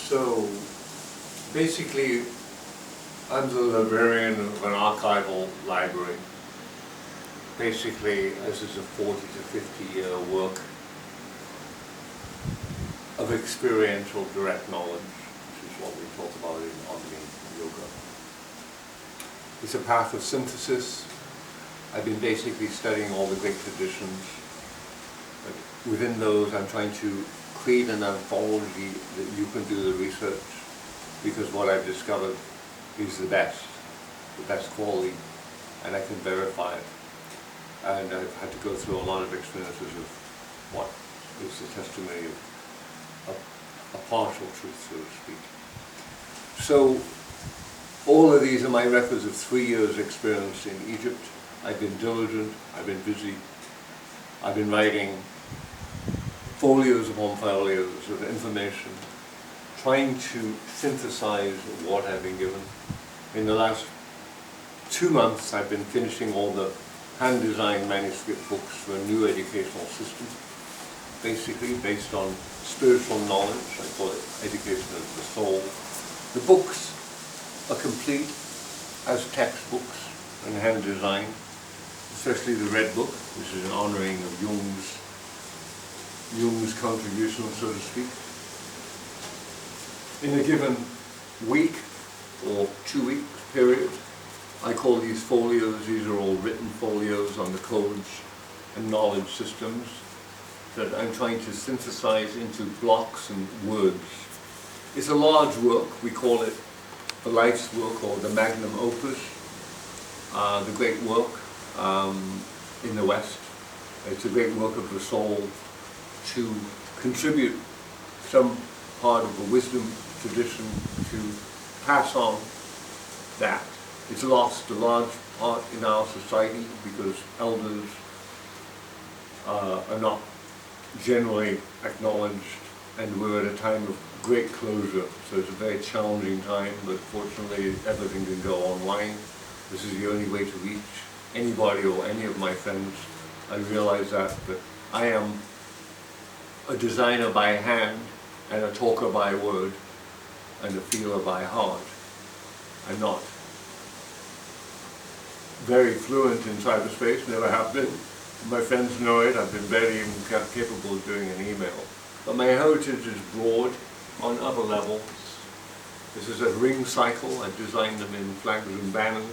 So basically, I'm the librarian of an archival library. Basically, this is a 40 to 50-year work of experiential direct knowledge, which is what we talk about in Omni Yoga. It's a path of synthesis. I've been basically studying all the great traditions. But within those, I'm trying to create an anthology that you can do the research, because what I've discovered is the best quality, and I can verify it. And I've had to go through a lot of experiences of what is the testimony of a partial truth, so to speak. So all of these are my records of 3 years experience in Egypt. I've been diligent, I've been busy, I've been writing folios upon folios of information, trying to synthesize what I've been given. In the last 2 months, I've been finishing all the hand-designed manuscript books for a new educational system, basically based on spiritual knowledge. I call it Education of the Soul. The books are complete as textbooks and hand-designed, especially the Red Book, which is an honoring of Jung's contribution, so to speak. In a given week or 2 week period, I call these folios, these are all written folios on the codes and knowledge systems that I'm trying to synthesize into blocks and words. It's a large work. We call it the life's work, or the magnum opus, the great work in the West. It's a great work of the soul to contribute some part of the wisdom tradition to pass on that. It's lost a large part in our society because elders are not generally acknowledged, and we're at a time of great closure, so it's a very challenging time, but fortunately everything can go online. This is the only way to reach anybody or any of my friends. I realize that, but I am a designer by hand and a talker by word and a feeler by heart. I'm not very fluent in cyberspace, never have been. My friends know it. I've been barely even capable of doing an email. But my heritage is broad on other levels. This is a ring cycle. I've designed them in flags and banners.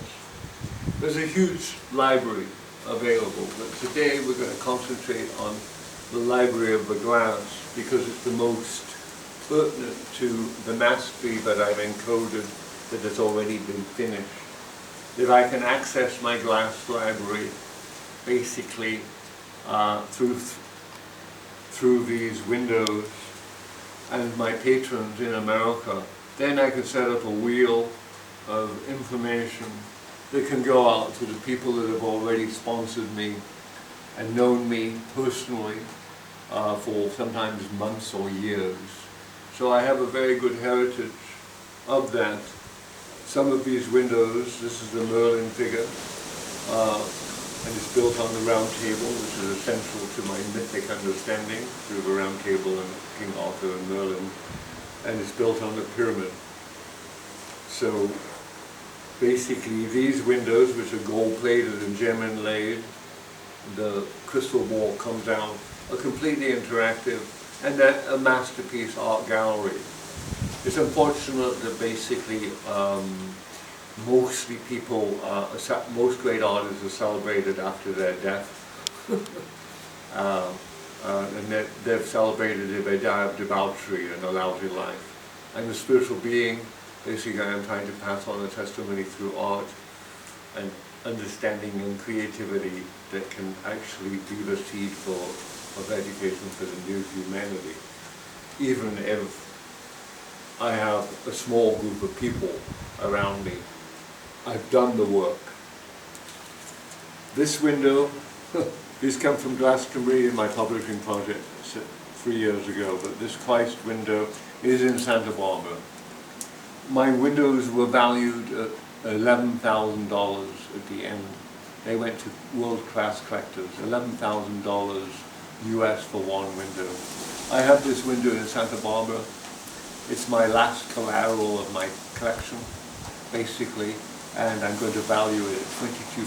There's a huge library available, but today we're going to concentrate on the library of the glass because it's the most pertinent to the mastery that I've encoded that has already been finished. If I can access my glass library basically through these windows and my patrons in America, then I can set up a wheel of information that can go out to the people that have already sponsored me and known me personally for sometimes months or years. So I have a very good heritage of that. Some of these windows, this is the Merlyn figure, and it's built on the round table, which is essential to my mythic understanding through the round table and King Arthur and Merlyn, and it's built on the pyramid. So basically these windows, which are gold-plated and gem inlaid, the crystal ball comes out, are completely interactive, and a masterpiece art gallery. It's unfortunate that basically mostly people, most great artists are celebrated after their death. And they've celebrated if they die of debauchery and a lousy life. I'm a spiritual being. Basically, I'm trying to pass on a testimony through art and understanding and creativity that can actually be the seed of education for the new humanity. Even if I have a small group of people around me, I've done the work. This window, these come from Glastonbury in my publishing project 3 years ago, but this Christ window is in Santa Barbara. My windows were valued at $11,000 at the end. They went to world-class collectors, $11,000 US for one window. I have this window in Santa Barbara. It's my last collateral of my collection, basically, and I'm going to value it at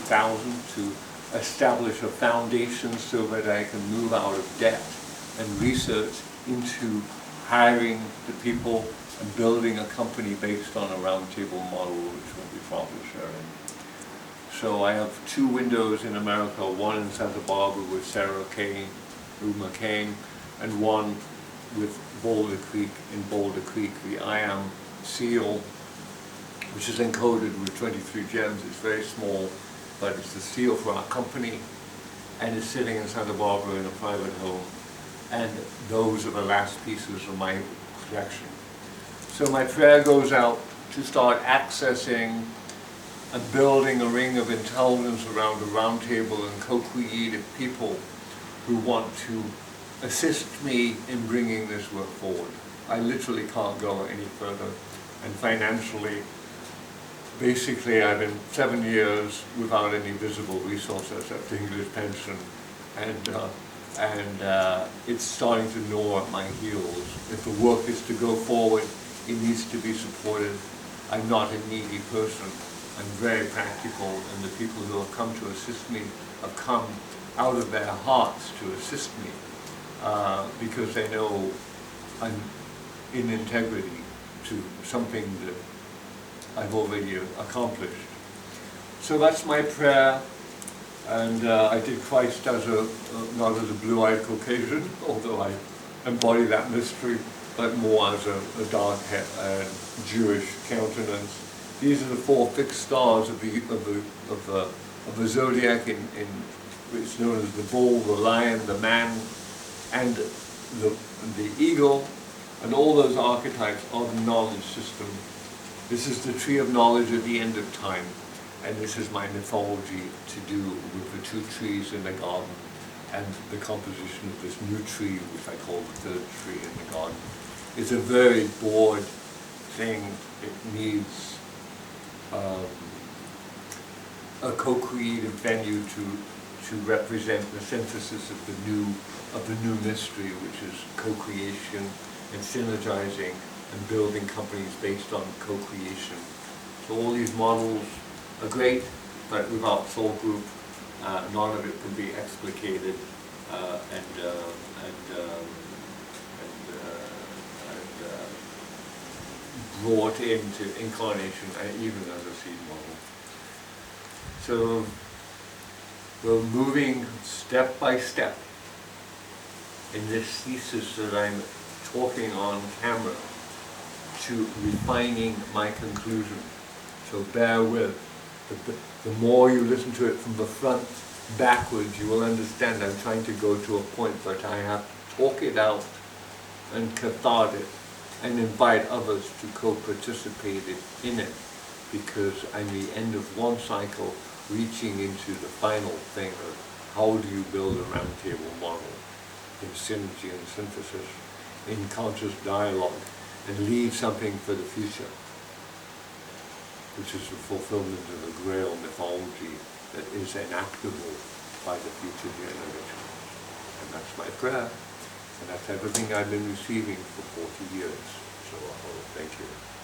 $22,000 to establish a foundation so that I can move out of debt and research into hiring the people and building a company based on a roundtable model, which will be probably sharing. So I have 2 windows in America, one in Santa Barbara with Sarah Kane, Uma Kane, and one with Boulder Creek, in Boulder Creek, the I am seal, which is encoded with 23 gems. It's very small, but it's the seal for our company, and it's sitting in Santa Barbara in a private home. And those are the last pieces of my collection. So my prayer goes out to start accessing and building a ring of intelligence around a round table and co-creative people who want to assist me in bringing this work forward. I literally can't go any further. And financially, basically I've been 7 years without any visible resources except English pension, and it's starting to gnaw at my heels. If the work is to go forward, it needs to be supported. I'm not a needy person. I'm very practical, and the people who have come to assist me have come out of their hearts to assist me because they know I'm in integrity to something that I've already accomplished. So that's my prayer, and I did Christ as not as a blue-eyed Caucasian, although I embody that mystery, but more as a dark Jewish countenance. These are the 4 fixed stars of the zodiac. It's known as the bull, the lion, the man, and the eagle, and all those archetypes are the knowledge system. This is the tree of knowledge at the end of time, and this is my mythology to do with the 2 trees in the garden and the composition of this new tree, which I call the 3rd tree in the garden. It's a very broad thing. It needs a co-creative venue to represent the synthesis of the new mystery, which is co-creation and synergizing and building companies based on co-creation. So all these models are great, but without soul group, none of it can be explicated and brought into incarnation, even as a seed model. So we're moving step by step in this thesis that I'm talking on camera to refining my conclusion. So bear with. The more you listen to it from the front backwards, you will understand I'm trying to go to a point that I have to talk it out and cathart it and invite others to co-participate in it, because I'm the end of one cycle, reaching into the final thing of how do you build a roundtable model in synergy and synthesis, in conscious dialogue, and leave something for the future, which is the fulfillment of the Grail mythology that is enactable by the future generations. And that's my prayer, and that's everything I've been receiving for 40 years. So thank you.